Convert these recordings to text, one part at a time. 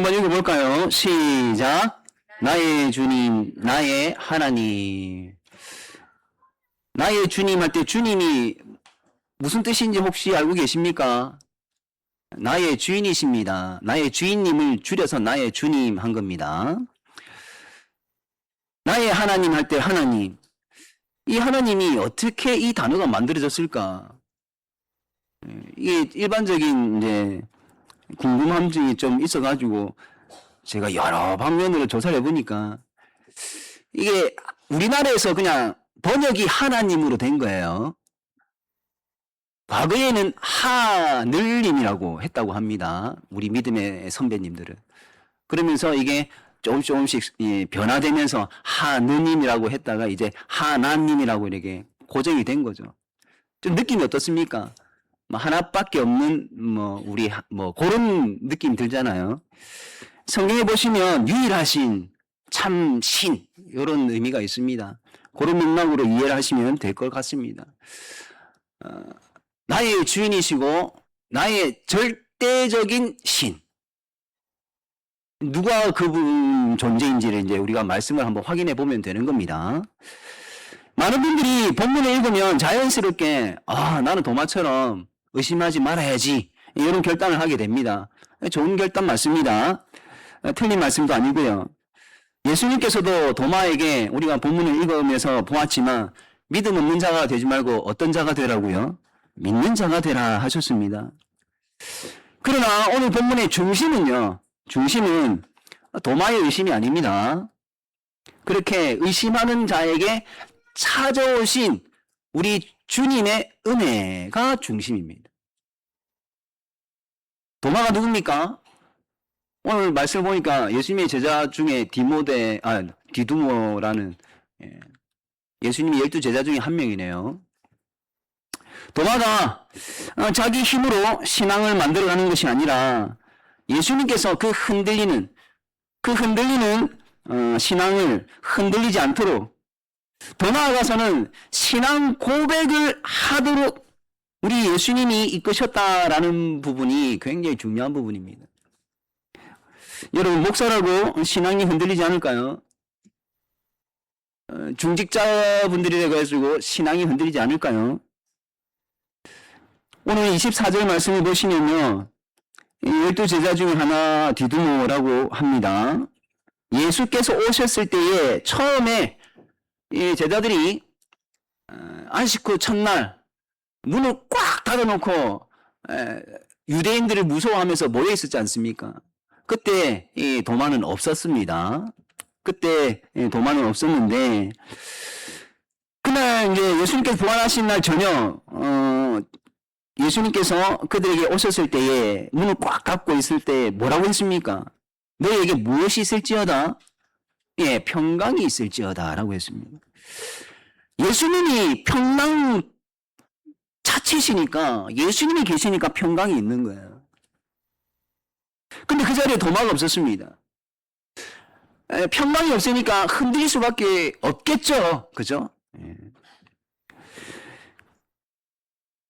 한번 읽어볼까요? 시작. 나의 주님, 나의 하나님. 나의 주님 할 때 주님이 무슨 뜻인지 혹시 알고 계십니까? 나의 주인이십니다. 나의 주인님을 줄여서 나의 주님 한 겁니다. 나의 하나님 할 때 하나님. 이 하나님이 어떻게 이 단어가 만들어졌을까? 이게 일반적인 이제 궁금함증이 좀 있어가지고 제가 여러 방면으로 조사를 해보니까 이게 우리나라에서 그냥 번역이 하나님으로 된 거예요. 과거에는 하늘님이라고 했다고 합니다. 우리 믿음의 선배님들은. 그러면서 이게 조금씩 변화되면서 하느님이라고 했다가 이제 하나님이라고 이렇게 고정이 된 거죠. 좀 느낌이 어떻습니까? 하나밖에 없는 우리 그런 느낌 들잖아요. 성경에 보시면 유일하신 참신 이런 의미가 있습니다. 그런 맥락으로 이해를 하시면 될 것 같습니다. 나의 주인이시고 나의 절대적인 신. 누가 그분 존재인지를 이제 우리가 말씀을 한번 확인해 보면 되는 겁니다. 많은 분들이 본문을 읽으면 자연스럽게 나는 도마처럼 의심하지 말아야지 이런 결단을 하게 됩니다. 좋은 결단 맞습니다. 틀린 말씀도 아니고요. 예수님께서도 도마에게 우리가 본문을 읽으면서 보았지만 믿음 없는 자가 되지 말고 어떤 자가 되라고요? 믿는 자가 되라 하셨습니다. 그러나 오늘 본문의 중심은 도마의 의심이 아닙니다. 그렇게 의심하는 자에게 찾아오신 우리 주님의 은혜가 중심입니다. 도마가 누굽니까? 오늘 말씀을 보니까 예수님의 제자 중에 디두모라는 예수님의 12제자 중에 한 명이네요. 도마가 자기 힘으로 신앙을 만들어가는 것이 아니라 예수님께서 그 흔들리는 신앙을 흔들리지 않도록 더 나아가서는 신앙 고백을 하도록 우리 예수님이 이끄셨다라는 부분이 굉장히 중요한 부분입니다. 여러분 목사라고 신앙이 흔들리지 않을까요? 중직자분들이라고 해가지고 신앙이 흔들리지 않을까요? 오늘 24절 말씀을 보시면요. 12제자 중에 하나 디두모라고 합니다. 예수께서 오셨을 때에 처음에 이 제자들이 안식 후 첫날 문을 꽉 닫아놓고 유대인들을 무서워하면서 모여 있었지 않습니까? 그때 이 도마는 없었습니다. 그때 도마는 없었는데 그날 이제 예수님께서 부활하신 날 저녁 예수님께서 그들에게 오셨을 때에 문을 꽉 닫고 있을 때 뭐라고 했습니까? 너희에게 무엇이 있을지어다? 평강이 있을지어다 라고 했습니다. 예수님이 평강 자체시니까 예수님이 계시니까 평강이 있는 거예요. 근데 그 자리에 도마가 없었습니다. 평강이 없으니까 흔들릴 수밖에 없겠죠. 그죠?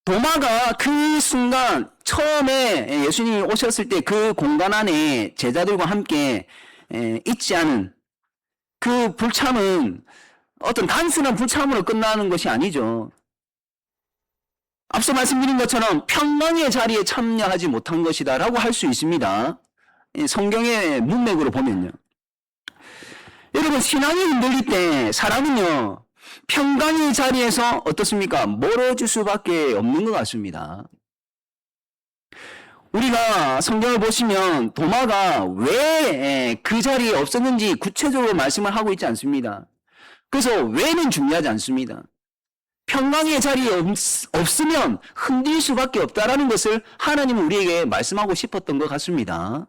도마가 그 순간 처음에 예수님이 오셨을 때 그 공간 안에 제자들과 함께 있지 않은 그 불참은 어떤 단순한 불참으로 끝나는 것이 아니죠. 앞서 말씀드린 것처럼 평강의 자리에 참여하지 못한 것이다 라고 할 수 있습니다. 성경의 문맥으로 보면요. 여러분 신앙이 흔들릴 때 사람은요. 평강의 자리에서 어떻습니까? 멀어질 수밖에 없는 것 같습니다. 우리가 성경을 보시면 도마가 왜 그 자리에 없었는지 구체적으로 말씀을 하고 있지 않습니다. 그래서 왜는 중요하지 않습니다. 평강의 자리에 없으면 흔들릴 수밖에 없다라는 것을 하나님은 우리에게 말씀하고 싶었던 것 같습니다.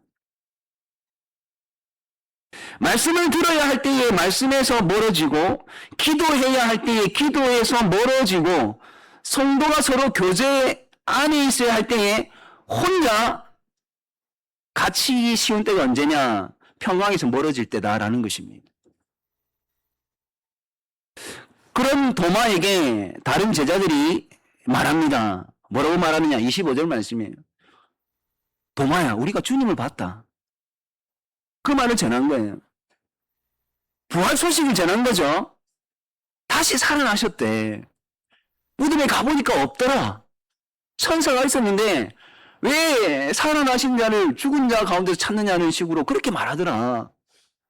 말씀을 들어야 할 때에 말씀에서 멀어지고 기도해야 할 때에 기도에서 멀어지고 성도가 서로 교제 안에 있어야 할 때에 혼자 갇히기 쉬운 때가 언제냐? 평강에서 멀어질 때다라는 것입니다. 그런 도마에게 다른 제자들이 말합니다. 뭐라고 말하느냐? 25절 말씀이에요. 도마야, 우리가 주님을 봤다. 그 말을 전한 거예요. 부활 소식을 전한 거죠. 다시 살아나셨대. 무덤에 가보니까 없더라. 천사가 있었는데 왜 살아나신 자를 죽은 자 가운데서 찾느냐는 식으로 그렇게 말하더라.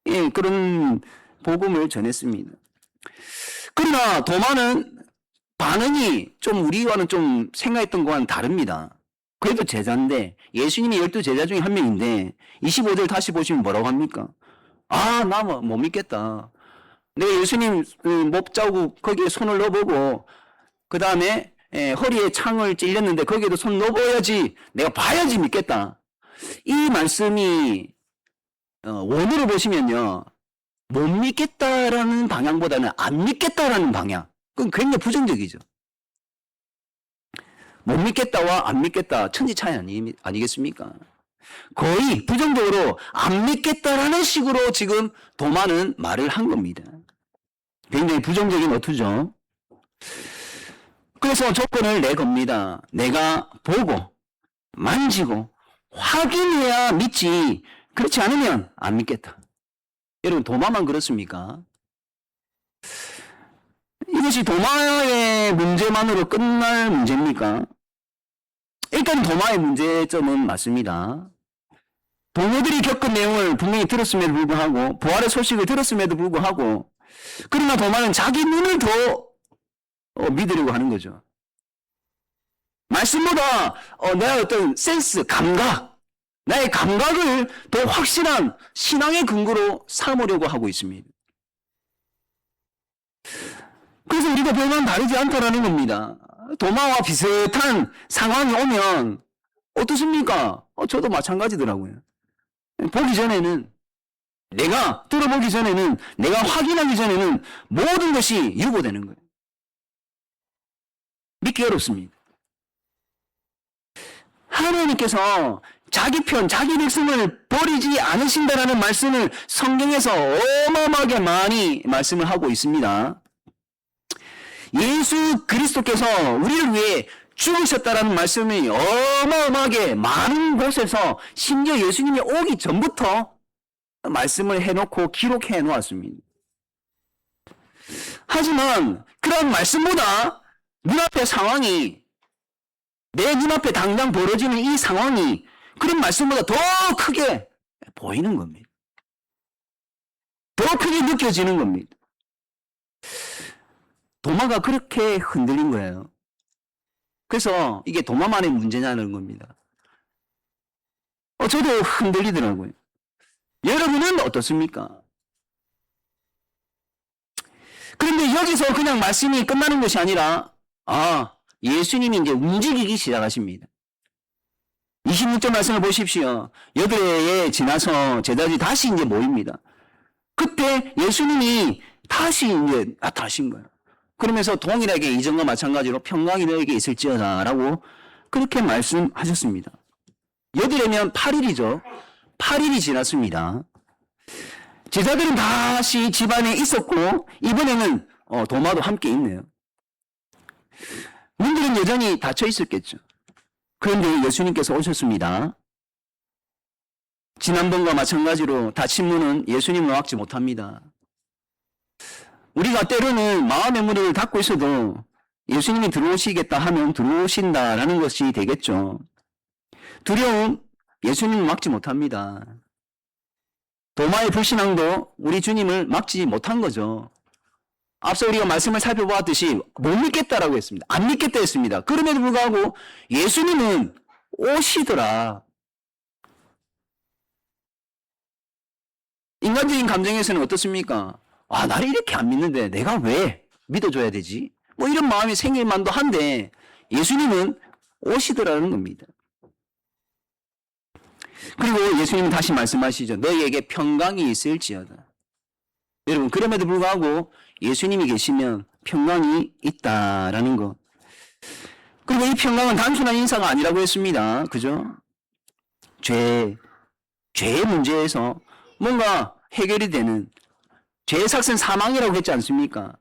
예, 그런 복음을 전했습니다. 그러나 도마는 반응이 좀 우리와는 좀 생각했던 거와는 다릅니다. 그래도 제자인데 예수님이 12제자 중에 한 명인데 25절 다시 보시면 뭐라고 합니까? 아, 나 못 믿겠다. 내가 예수님 목자국 거기에 손을 넣어보고 그 다음에 허리에 창을 찔렸는데 거기에도 손 넣어봐야지 내가 봐야지 믿겠다. 이 말씀이 원어로 보시면요. 못 믿겠다라는 방향보다는 안 믿겠다라는 방향. 그건 굉장히 부정적이죠. 못 믿겠다와 안 믿겠다 천지 차이 아니겠습니까? 거의 부정적으로 안 믿겠다라는 식으로 지금 도마는 말을 한 겁니다. 굉장히 부정적인 어투죠. 그래서 조건을 내겁니다. 내가 보고 만지고 확인해야 믿지 그렇지 않으면 안 믿겠다. 여러분 도마만 그렇습니까? 이것이 도마의 문제만으로 끝날 문제입니까? 일단 도마의 문제점은 맞습니다. 동료들이 겪은 내용을 분명히 들었음에도 불구하고 부활의 소식을 들었음에도 불구하고 그러나 도마는 자기 눈을 더 믿으려고 하는 거죠. 말씀보다 내 어떤 센스, 감각, 나의 감각을 더 확실한 신앙의 근거로 삼으려고 하고 있습니다. 그래서 우리가 별반 다르지 않다라는 겁니다. 도마와 비슷한 상황이 오면 어떻습니까? 저도 마찬가지더라고요. 보기 전에는 내가 들어보기 전에는 내가 확인하기 전에는 모든 것이 유보되는 거예요. 믿기 어렵습니다. 하나님께서 자기 편, 자기 백성을 버리지 않으신다라는 말씀을 성경에서 어마어마하게 많이 말씀을 하고 있습니다. 예수 그리스도께서 우리를 위해 죽으셨다라는 말씀이 어마어마하게 많은 곳에서 심지어 예수님이 오기 전부터 말씀을 해놓고 기록해 놓았습니다. 하지만 그런 말씀보다 눈앞의 상황이 내 눈앞에 당장 벌어지는 이 상황이 그런 말씀보다 더 크게 보이는 겁니다. 더 크게 느껴지는 겁니다. 도마가 그렇게 흔들린 거예요. 그래서 이게 도마만의 문제냐는 겁니다. 저도 흔들리더라고요. 여러분은 어떻습니까? 그런데 여기서 그냥 말씀이 끝나는 것이 아니라 예수님이 이제 움직이기 시작하십니다. 26절 말씀을 보십시오. 여드레에 지나서 제자들이 다시 이제 모입니다. 그때 예수님이 다시 이제 나타나신 거예요. 그러면서 동일하게 이전과 마찬가지로 평강이 너에게 있을지어다 라고 그렇게 말씀하셨습니다. 여드레면 8일이죠. 8일이 지났습니다. 제자들은 다시 집안에 있었고 이번에는 도마도 함께 있네요. 문들은 여전히 닫혀 있었겠죠. 그런데 예수님께서 오셨습니다. 지난번과 마찬가지로 닫힌 문은 예수님을 막지 못합니다. 우리가 때로는 마음의 문을 닫고 있어도 예수님이 들어오시겠다 하면 들어오신다라는 것이 되겠죠. 두려움, 예수님을 막지 못합니다. 도마의 불신앙도 우리 주님을 막지 못한 거죠. 앞서 우리가 말씀을 살펴보았듯이 못 믿겠다라고 했습니다. 안 믿겠다 했습니다. 그럼에도 불구하고 예수님은 오시더라. 인간적인 감정에서는 어떻습니까? 나를 이렇게 안 믿는데 내가 왜 믿어줘야 되지? 뭐 이런 마음이 생길 만도 한데 예수님은 오시더라는 겁니다. 그리고 예수님은 다시 말씀하시죠. 너희에게 평강이 있을지어다. 여러분 그럼에도 불구하고 예수님이 계시면 평강이 있다라는 것. 그리고 이 평강은 단순한 인사가 아니라고 했습니다. 그죠? 죄의 문제에서 뭔가 해결이 되는 죄의 삭은 사망이라고 했지 않습니까?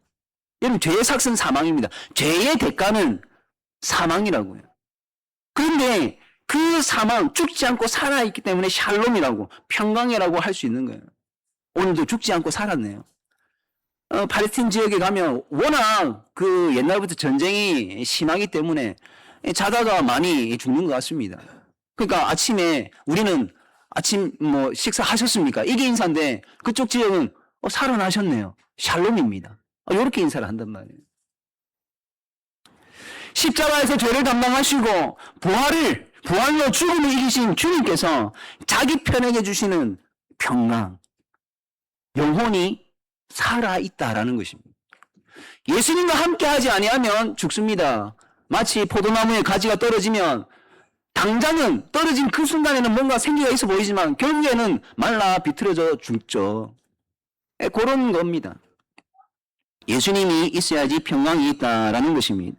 여러분 죄의 삭은 사망입니다. 죄의 대가는 사망이라고요. 그런데 그 사망, 죽지 않고 살아있기 때문에 샬롬이라고, 평강이라고 할 수 있는 거예요. 오늘도 죽지 않고 살았네요. 팔레스틴 지역에 가면 워낙 그 옛날부터 전쟁이 심하기 때문에 자다가 많이 죽는 것 같습니다. 그러니까 아침에 우리는 아침 뭐 식사하셨습니까? 이게 인사인데 그쪽 지역은 살아나셨네요. 샬롬입니다. 이렇게 인사를 한단 말이에요. 십자가에서 죄를 담당하시고 부활로 죽음을 이기신 주님께서 자기 편에게 주시는 평강, 영혼이 살아있다라는 것입니다. 예수님과 함께 하지 아니하면 죽습니다. 마치 포도나무에 가지가 떨어지면 당장은 떨어진 그 순간에는 뭔가 생기가 있어 보이지만 결국에는 말라 비틀어져 죽죠. 그런 겁니다. 예수님이 있어야지 평강이 있다라는 것입니다.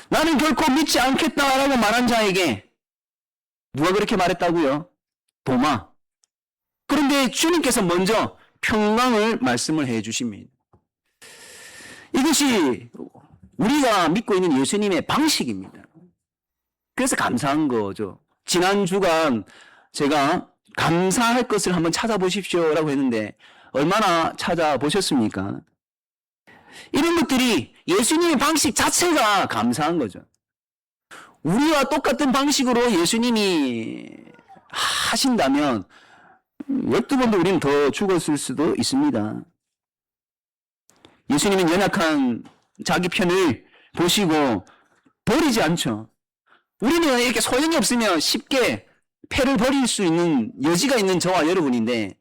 나는 결코 믿지 않겠다라고 말한 자에게 누가 그렇게 말했다고요? 도마. 그런데 주님께서 먼저 평강을 말씀을 해 주십니다. 이것이 우리가 믿고 있는 예수님의 방식입니다. 그래서 감사한 거죠. 지난 주간 제가 감사할 것을 한번 찾아보십시오라고 했는데 얼마나 찾아보셨습니까? 이런 것들이 예수님의 방식 자체가 감사한 거죠. 우리와 똑같은 방식으로 예수님이 하신다면 12번도 우리는 더 죽었을 수도 있습니다. 예수님은 연약한 자기 편을 보시고 버리지 않죠. 우리는 이렇게 소용이 없으면 쉽게 패를 버릴 수 있는 여지가 있는 저와 여러분인데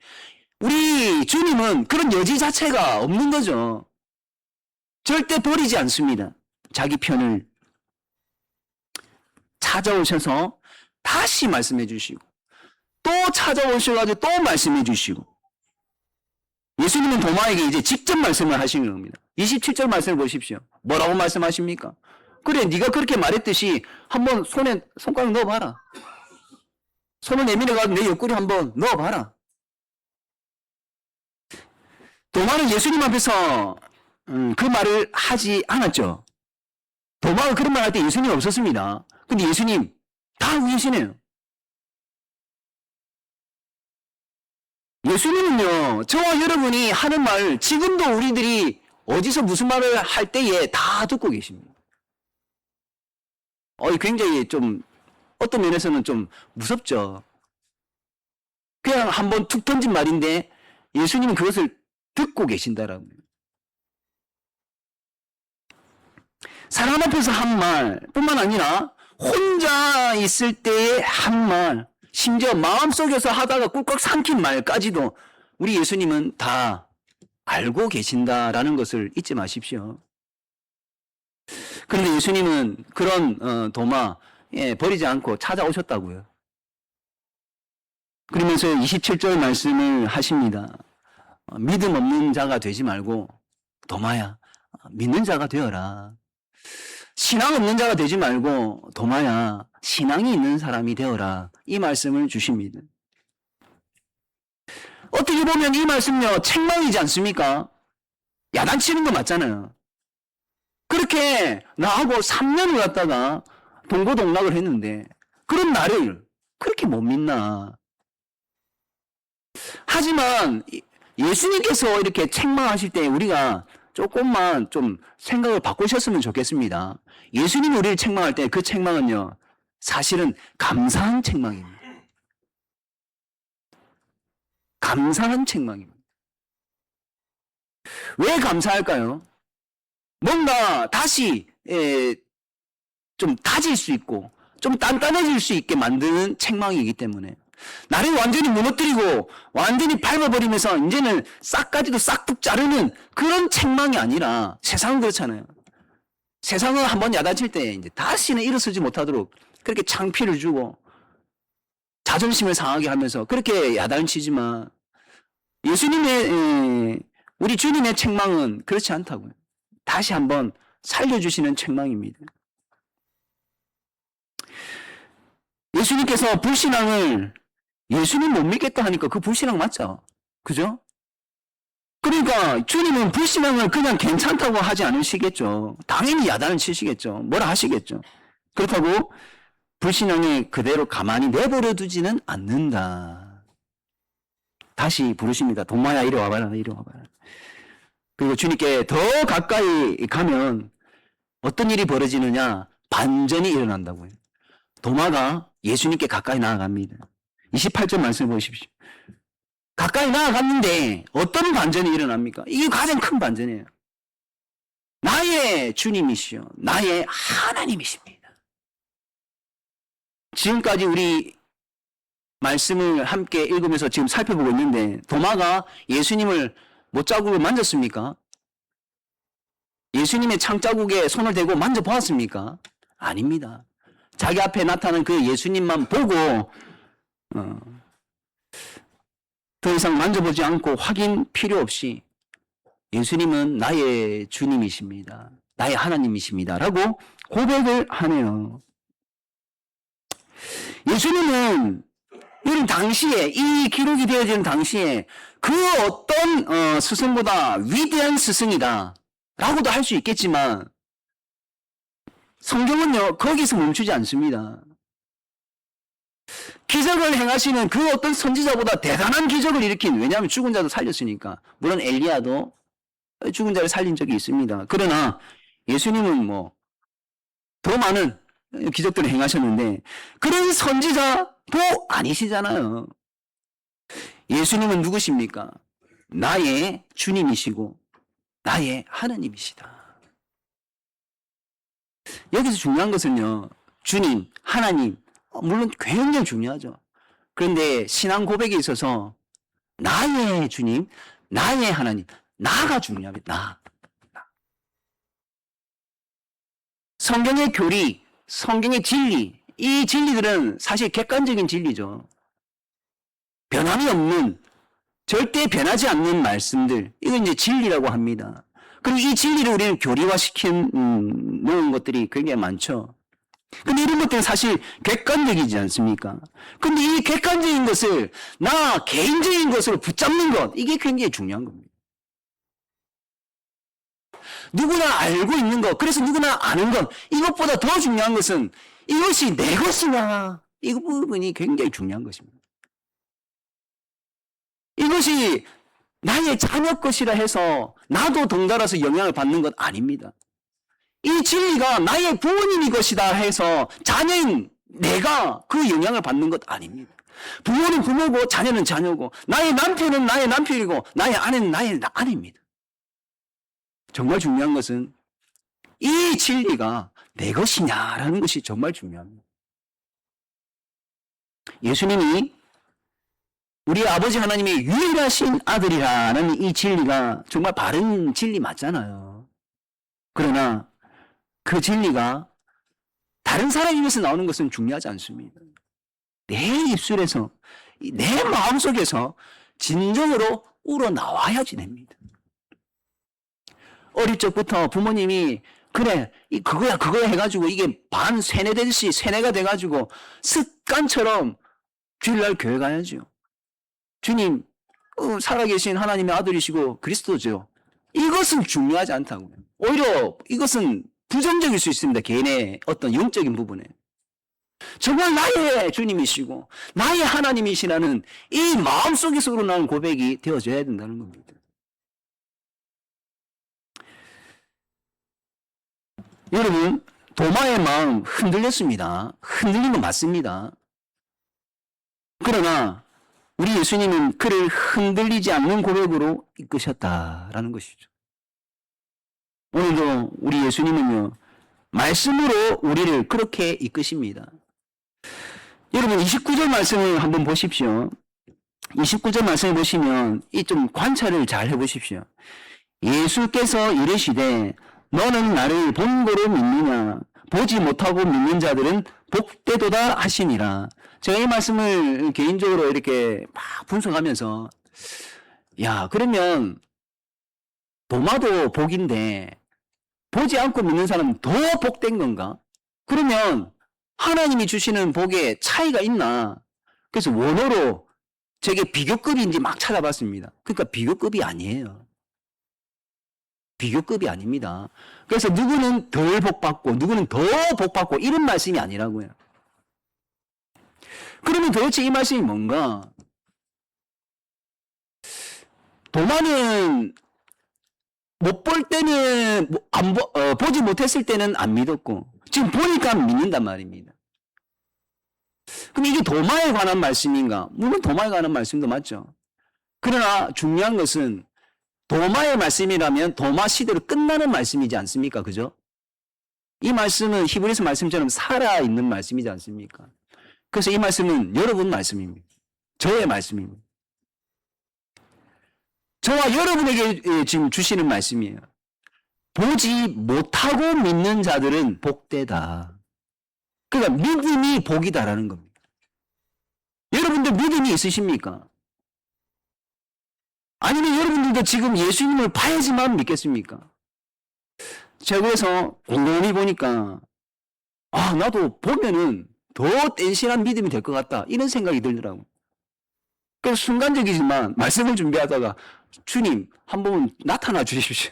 우리 주님은 그런 여지 자체가 없는 거죠. 절대 버리지 않습니다. 자기 편을 찾아오셔서 다시 말씀해 주시고 또 찾아오셔가지고 또 말씀해 주시고 예수님은 도마에게 이제 직접 말씀을 하시는 겁니다. 27절 말씀을 보십시오. 뭐라고 말씀하십니까? 그래, 네가 그렇게 말했듯이 한번 손에 손가락 넣어봐라. 손을 내밀어가지고 내 옆구리 한번 넣어봐라. 도마는 예수님 앞에서 그 말을 하지 않았죠. 도마가 그런 말 할 때 예수님 없었습니다. 근데 예수님 다 알고 계시네요. 예수님은요, 저와 여러분이 하는 말, 지금도 우리들이 어디서 무슨 말을 할 때에 다 듣고 계십니다. 굉장히 좀, 어떤 면에서는 좀 무섭죠. 그냥 한번 툭 던진 말인데, 예수님은 그것을 듣고 계신다라고. 사람 앞에서 한 말, 뿐만 아니라, 혼자 있을 때의 한 말, 심지어 마음속에서 하다가 꿀꺽 삼킨 말까지도 우리 예수님은 다 알고 계신다라는 것을 잊지 마십시오. 그런데 예수님은 그런 도마 버리지 않고 찾아오셨다고요. 그러면서 27절 말씀을 하십니다. 믿음 없는 자가 되지 말고 도마야 믿는 자가 되어라. 신앙 없는 자가 되지 말고 도마야 신앙이 있는 사람이 되어라. 이 말씀을 주십니다. 어떻게 보면 이 말씀요 책망이지 않습니까? 야단치는 거 맞잖아요. 그렇게 나하고 3년을 갔다가 동고동락을 했는데 그런 나를 그렇게 못 믿나. 하지만 예수님께서 이렇게 책망하실 때 우리가 조금만 좀 생각을 바꾸셨으면 좋겠습니다. 예수님이 우리를 책망할 때 그 책망은요 사실은 감사한 책망입니다. 감사한 책망입니다. 왜 감사할까요? 뭔가 다시 좀 다질 수 있고 좀 단단해질 수 있게 만드는 책망이기 때문에 나를 완전히 무너뜨리고 완전히 밟아버리면서 이제는 싹까지도 싹둑 자르는 그런 책망이 아니라 세상은 그렇잖아요. 세상은 한번 야단칠 때 이제 다시는 일어서지 못하도록 그렇게 창피를 주고 자존심을 상하게 하면서 그렇게 야단을 치지만 예수님의 우리 주님의 책망은 그렇지 않다고요. 다시 한번 살려주시는 책망입니다. 예수님께서 불신앙을 예수님 못 믿겠다 하니까 그 불신앙 맞죠? 그죠? 그러니까 주님은 불신앙을 그냥 괜찮다고 하지 않으시겠죠. 당연히 야단을 치시겠죠. 뭐라 하시겠죠. 그렇다고 불신앙에 그대로 가만히 내버려 두지는 않는다. 다시 부르십니다. 도마야, 이리 와봐라, 이리 와봐라. 그리고 주님께 더 가까이 가면 어떤 일이 벌어지느냐? 반전이 일어난다고요. 도마가 예수님께 가까이 나아갑니다. 28절 말씀 보십시오. 가까이 나아갔는데 어떤 반전이 일어납니까? 이게 가장 큰 반전이에요. 나의 주님이시여, 나의 하나님이십니다. 지금까지 우리 말씀을 함께 읽으면서 지금 살펴보고 있는데 도마가 예수님을 못자국을 만졌습니까? 예수님의 창자국에 손을 대고 만져보았습니까? 아닙니다. 자기 앞에 나타난 그 예수님만 보고 더 이상 만져보지 않고 확인 필요 없이 예수님은 나의 주님이십니다. 나의 하나님이십니다. 라고 고백을 하네요. 예수님은 이런 당시에, 이 기록이 되어지는 당시에 그 어떤 스승보다 위대한 스승이다 라고도 할 수 있겠지만 성경은요 거기서 멈추지 않습니다. 기적을 행하시는 그 어떤 선지자보다 대단한 기적을 일으킨, 왜냐하면 죽은 자도 살렸으니까. 물론 엘리야도 죽은 자를 살린 적이 있습니다. 그러나 예수님은 뭐 더 많은 기적들을 행하셨는데 그런 선지자도 아니시잖아요. 예수님은 누구십니까? 나의 주님이시고 나의 하나님이시다. 여기서 중요한 것은요, 주님, 하나님, 물론 굉장히 중요하죠. 그런데 신앙 고백에 있어서 나의 주님, 나의 하나님, 나가 중요합니다. 나. 성경의 교리, 성경의 진리, 이 진리들은 사실 객관적인 진리죠. 변함이 없는, 절대 변하지 않는 말씀들, 이건 이제 진리라고 합니다. 그리고 이 진리를 우리는 교리화시킨 놓은 것들이 굉장히 많죠. 근데 이런 것들은 사실 객관적이지 않습니까? 근데 이 객관적인 것을 나 개인적인 것으로 붙잡는 것, 이게 굉장히 중요한 겁니다. 누구나 알고 있는 것, 그래서 누구나 아는 것, 이것보다 더 중요한 것은 이것이 내 것이냐, 이 부분이 굉장히 중요한 것입니다. 이것이 나의 자녀 것이라 해서 나도 덩달아서 영향을 받는 것 아닙니다. 이 진리가 나의 부모님이 것이다 해서 자녀인 내가 그 영향을 받는 것 아닙니다. 부모는 부모고 자녀는 자녀고 나의 남편은 나의 남편이고 나의 아내는 나의 아내입니다. 정말 중요한 것은 이 진리가 내 것이냐라는 것이 정말 중요합니다. 예수님이 우리 아버지 하나님의 유일하신 아들이라는 이 진리가 정말 바른 진리 맞잖아요. 그러나 그 진리가 다른 사람 입에서 나오는 것은 중요하지 않습니다. 내 입술에서, 내 마음속에서 진정으로 우러나와야지 됩니다. 어릴 적부터 부모님이 그래 그거야 해가지고 이게 반 세뇌되듯이 세뇌가 돼가지고 습관처럼 주일날 교회 가야죠. 주님 살아계신 하나님의 아들이시고 그리스도죠. 이것은 중요하지 않다고요. 오히려 이것은 부정적일 수 있습니다. 개인의 어떤 영적인 부분에. 정말 나의 주님이시고 나의 하나님이시라는 이 마음속에서 우러나는 고백이 되어져야 된다는 겁니다. 여러분, 도마의 마음 흔들렸습니다. 흔들린 건 맞습니다. 그러나 우리 예수님은 그를 흔들리지 않는 고백으로 이끄셨다라는 것이죠. 오늘도 우리 예수님은요, 말씀으로 우리를 그렇게 이끄십니다. 여러분 29절 말씀을 한번 보십시오. 29절 말씀을 보시면 이 좀 관찰을 잘 해보십시오. 예수께서 이르시되 너는 나를 본고로 믿느냐 보지 못하고 믿는 자들은 복되도다 하시니라. 제가 이 말씀을 개인적으로 이렇게 막 분석하면서 그러면 도마도 복인데 보지 않고 믿는 사람은 더 복된 건가? 그러면 하나님이 주시는 복에 차이가 있나? 그래서 원어로 저게 비교급인지 막 찾아봤습니다. 그러니까 비교급이 아니에요. 비교급이 아닙니다. 그래서 누구는 덜 복받고 누구는 더 복받고 이런 말씀이 아니라고요. 그러면 도대체 이 말씀이 뭔가? 도마는 못 볼 때는 보지 못했을 때는 안 믿었고 지금 보니까 믿는단 말입니다. 그럼 이게 도마에 관한 말씀인가? 물론 도마에 관한 말씀도 맞죠. 그러나 중요한 것은 도마의 말씀이라면 도마 시대로 끝나는 말씀이지 않습니까? 그죠? 이 말씀은 히브리서 말씀처럼 살아있는 말씀이지 않습니까? 그래서 이 말씀은 여러분 말씀입니다. 저의 말씀입니다. 저와 여러분에게 지금 주시는 말씀이에요. 보지 못하고 믿는 자들은 복되다. 그러니까 믿음이 복이다라는 겁니다. 여러분들 믿음이 있으십니까? 아니면 여러분들도 지금 예수님을 봐야지만 믿겠습니까? 제가 그래서 곰곰이 보니까 나도 보면은 더 땐실한 믿음이 될 것 같다 이런 생각이 들더라고요. 그래서 순간적이지만 말씀을 준비하다가 주님 한번 나타나 주십시오.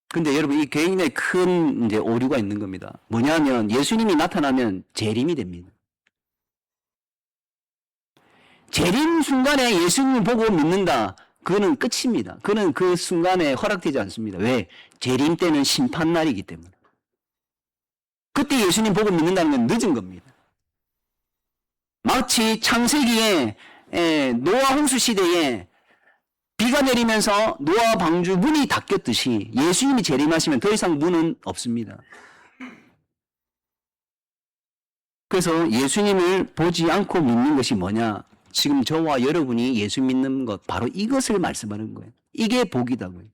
근데 여러분 이 개인의 큰 이제 오류가 있는 겁니다. 뭐냐면 예수님이 나타나면 재림이 됩니다. 재림 순간에 예수님을 보고 믿는다. 그거는 끝입니다. 그거는 그 순간에 허락되지 않습니다. 왜? 재림 때는 심판날이기 때문에. 그때 예수님 보고 믿는다는 건 늦은 겁니다. 마치 창세기에 노아 홍수 시대에 비가 내리면서 노아 방주 문이 닫혔듯이 예수님이 재림하시면 더 이상 문은 없습니다. 그래서 예수님을 보지 않고 믿는 것이 뭐냐? 지금 저와 여러분이 예수 믿는 것 바로 이것을 말씀하는 거예요. 이게 복이다고요.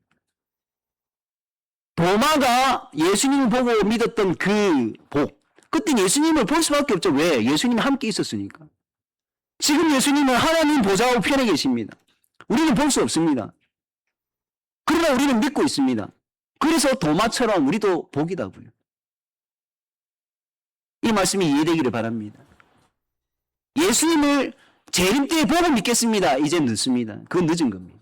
도마가 예수님을 보고 믿었던 그 복. 그때 예수님을 볼 수밖에 없죠. 왜? 예수님이 함께 있었으니까. 지금 예수님은 하나님 보좌 우편에 계십니다. 우리는 볼 수 없습니다. 그러나 우리는 믿고 있습니다. 그래서 도마처럼 우리도 복이다고요. 이 말씀이 이해되기를 바랍니다. 예수님을 재림 때에 보고 믿겠습니다. 이제 늦습니다. 그건 늦은 겁니다.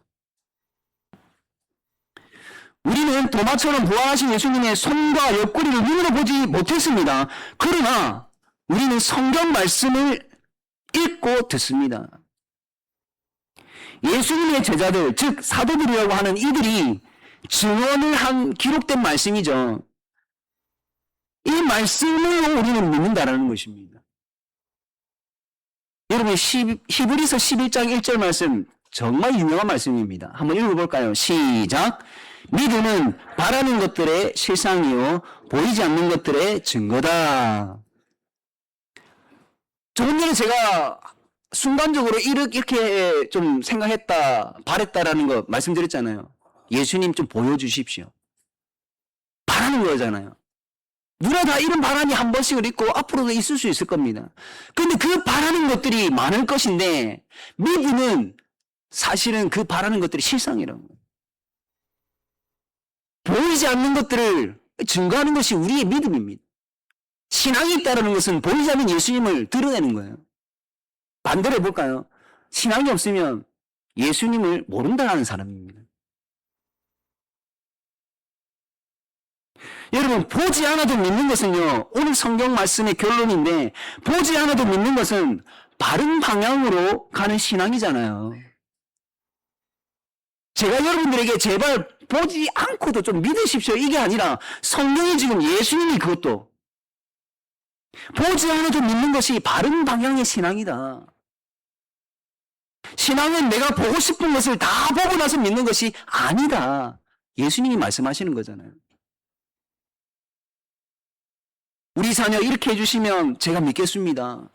우리는 도마처럼 부활하신 예수님의 손과 옆구리를 눈으로 보지 못했습니다. 그러나 우리는 성경 말씀을 읽고 듣습니다. 예수님의 제자들, 즉 사도들이라고 하는 이들이 증언을 한 기록된 말씀이죠. 이 말씀으로 우리는 믿는다라는 것입니다. 여러분 히브리서 11장 1절 말씀 정말 유명한 말씀입니다. 한번 읽어볼까요? 시작! 믿음은 바라는 것들의 실상이요 보이지 않는 것들의 증거다. 조금 전에 제가 순간적으로 이렇게 좀 생각했다, 바랬다라는 거 말씀드렸잖아요. 예수님 좀 보여주십시오. 바라는 거잖아요. 누가 다 이런 바람이 한 번씩을 있고 앞으로도 있을 수 있을 겁니다. 근데 그 바라는 것들이 많을 것인데 믿음은 사실은 그 바라는 것들이 실상이라는 거예요. 보이지 않는 것들을 증거하는 것이 우리의 믿음입니다. 신앙이 있다는 것은 보이지 않는 예수님을 드러내는 거예요. 반대로 해볼까요? 신앙이 없으면 예수님을 모른다는 사람입니다. 여러분 보지 않아도 믿는 것은요, 오늘 성경 말씀의 결론인데 보지 않아도 믿는 것은 바른 방향으로 가는 신앙이잖아요. 제가 여러분들에게 제발 보지 않고도 좀 믿으십시오 이게 아니라 성경이 지금 예수님이 그것도 보지 않아도 믿는 것이 바른 방향의 신앙이다. 신앙은 내가 보고 싶은 것을 다 보고 나서 믿는 것이 아니다. 예수님이 말씀하시는 거잖아요. 우리 자녀 이렇게 해주시면 제가 믿겠습니다.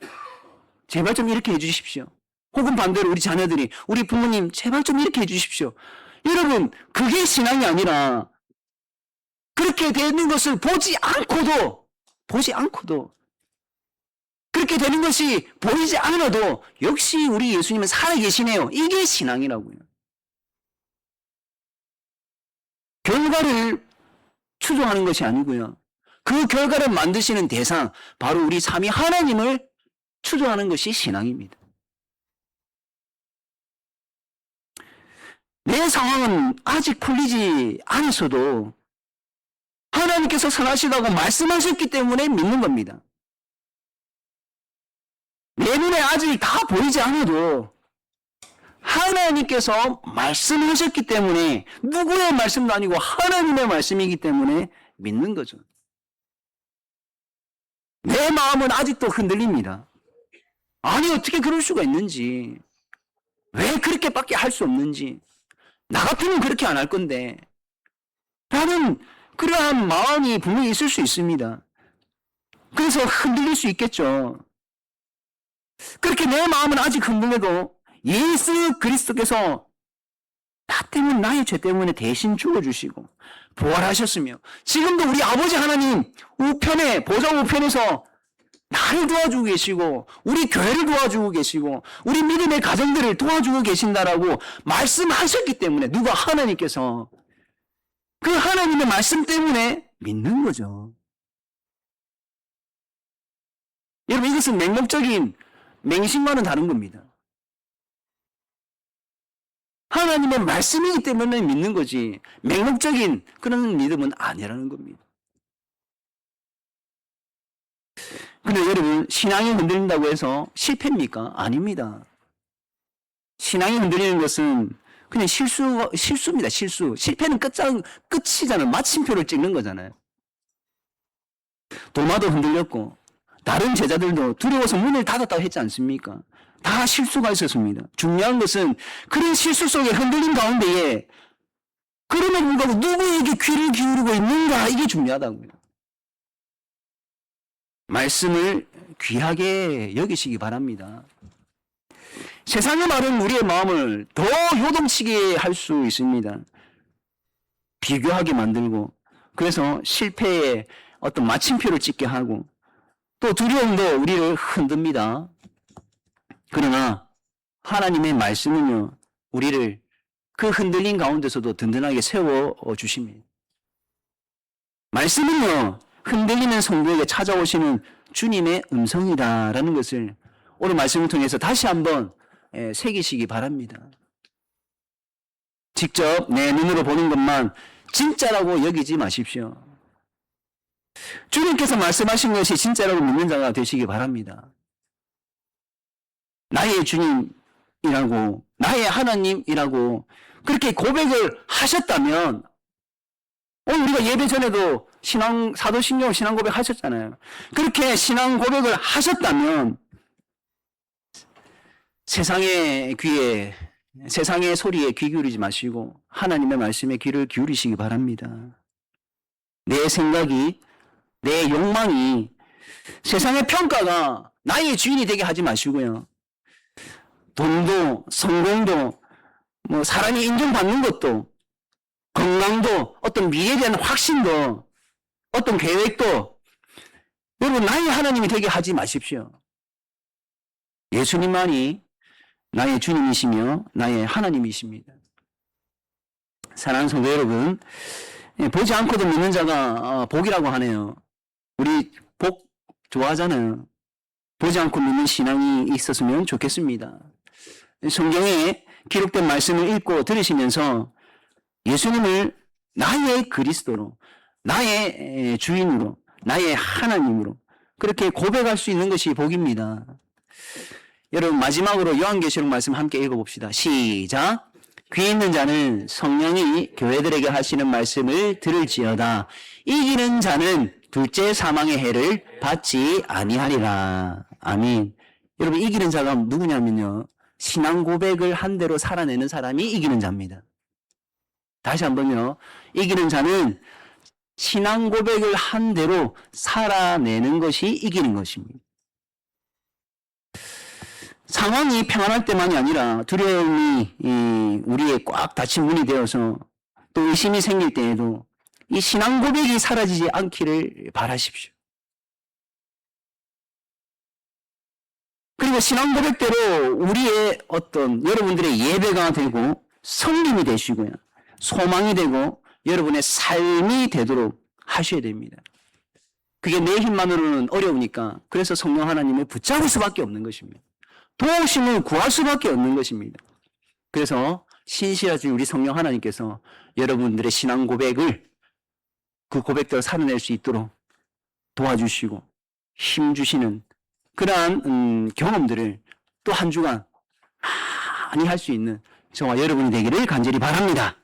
제발 좀 이렇게 해주십시오. 혹은 반대로 우리 자녀들이 우리 부모님 제발 좀 이렇게 해주십시오. 여러분 그게 신앙이 아니라 그렇게 되는 것을 보지 않고도 그렇게 되는 것이 보이지 않아도 역시 우리 예수님은 살아계시네요. 이게 신앙이라고요. 결과를 추종하는 것이 아니고요. 그 결과를 만드시는 대상, 바로 우리 삼위 하나님을 추종하는 것이 신앙입니다. 내 상황은 아직 풀리지 않았어도 하나님께서 선하시다고 말씀하셨기 때문에 믿는 겁니다. 내 눈에 아직 다 보이지 않아도 하나님께서 말씀하셨기 때문에 누구의 말씀도 아니고 하나님의 말씀이기 때문에 믿는 거죠. 내 마음은 아직도 흔들립니다. 아니 어떻게 그럴 수가 있는지, 왜 그렇게밖에 할 수 없는지, 나 같으면 그렇게 안 할 건데 라는 그러한 마음이 분명히 있을 수 있습니다. 그래서 흔들릴 수 있겠죠. 그렇게 내 마음은 아직 흔들려도 예수 그리스도께서 나 때문에, 나의 죄 때문에 대신 죽어주시고 부활하셨으며 지금도 우리 아버지 하나님 우편에, 보좌 우편에서 나를 도와주고 계시고 우리 교회를 도와주고 계시고 우리 믿음의 가정들을 도와주고 계신다라고 말씀하셨기 때문에, 누가? 하나님께서. 그 하나님의 말씀 때문에 믿는 거죠. 여러분, 이것은 맹목적인 맹신과는 다른 겁니다. 하나님의 말씀이기 때문에 믿는 거지 맹목적인 그런 믿음은 아니라는 겁니다. 근데 여러분, 신앙이 흔들린다고 해서 실패입니까? 아닙니다. 신앙이 흔들리는 것은 그냥 실수입니다. 실패는 끝이잖아요. 마침표를 찍는 거잖아요. 도마도 흔들렸고 다른 제자들도 두려워서 문을 닫았다고 했지 않습니까? 다 실수가 있었습니다. 중요한 것은 그런 실수 속에 흔들린 가운데에 그럼에도 불구하고 누구에게 귀를 기울이고 있는가, 이게 중요하다고요. 말씀을 귀하게 여기시기 바랍니다. 세상의 말은 우리의 마음을 더 요동치게 할 수 있습니다. 비교하게 만들고, 그래서 실패의 어떤 마침표를 찍게 하고, 또 두려움도 우리를 흔듭니다. 그러나 하나님의 말씀은요, 우리를 그 흔들린 가운데서도 든든하게 세워 주십니다. 말씀은요, 흔들리는 성도에게 찾아오시는 주님의 음성이다라는 것을 오늘 말씀을 통해서 다시 한번 새기시기 바랍니다. 직접 내 눈으로 보는 것만 진짜라고 여기지 마십시오. 주님께서 말씀하신 것이 진짜라고 믿는 자가 되시기 바랍니다. 나의 주님이라고, 나의 하나님이라고 그렇게 고백을 하셨다면, 오늘 우리가 예배 전에도 사도신경 신앙 고백 하셨잖아요. 그렇게 신앙 고백을 하셨다면 세상의 소리에 귀 기울이지 마시고 하나님의 말씀에 귀를 기울이시기 바랍니다. 내 생각이, 내 욕망이, 세상의 평가가 나의 주인이 되게 하지 마시고요. 돈도, 성공도, 사람이 인정받는 것도, 건강도, 어떤 미래에 대한 확신도, 어떤 계획도, 여러분, 나의 하나님이 되게 하지 마십시오. 예수님만이 나의 주님이시며 나의 하나님이십니다. 사랑하는 성도 여러분, 보지 않고도 믿는 자가 복이라고 하네요. 우리 복 좋아하잖아요. 보지 않고 믿는 신앙이 있었으면 좋겠습니다. 성경에 기록된 말씀을 읽고 들으시면서 예수님을 나의 그리스도로, 나의 주인으로, 나의 하나님으로 그렇게 고백할 수 있는 것이 복입니다. 여러분, 마지막으로 요한계시록 말씀 함께 읽어봅시다. 시작. 귀 있는 자는 성령이 교회들에게 하시는 말씀을 들을지어다. 이기는 자는 둘째 사망의 해를 받지 아니하리라. 아멘. 여러분, 이기는 자가 누구냐면요, 신앙 고백을 한 대로 살아내는 사람이 이기는 자입니다. 다시 한번요. 이기는 자는 신앙 고백을 한 대로 살아내는 것이 이기는 것입니다. 상황이 평안할 때만이 아니라 두려움이 우리의 꽉 닫힌 문이 되어서 또 의심이 생길 때에도 이 신앙 고백이 사라지지 않기를 바라십시오. 그리고 신앙 고백대로 우리의 여러분들의 예배가 되고 성림이 되시고요, 소망이 되고 여러분의 삶이 되도록 하셔야 됩니다. 그게 내 힘만으로는 어려우니까, 그래서 성령 하나님을 붙잡을 수밖에 없는 것입니다. 도우심을 구할 수밖에 없는 것입니다. 그래서 신실하신 우리 성령 하나님께서 여러분들의 신앙 고백을, 그 고백대로 살아낼 수 있도록 도와주시고 힘 주시는 그러한 경험들을 또 한 주간 많이 할 수 있는 저와 여러분이 되기를 간절히 바랍니다.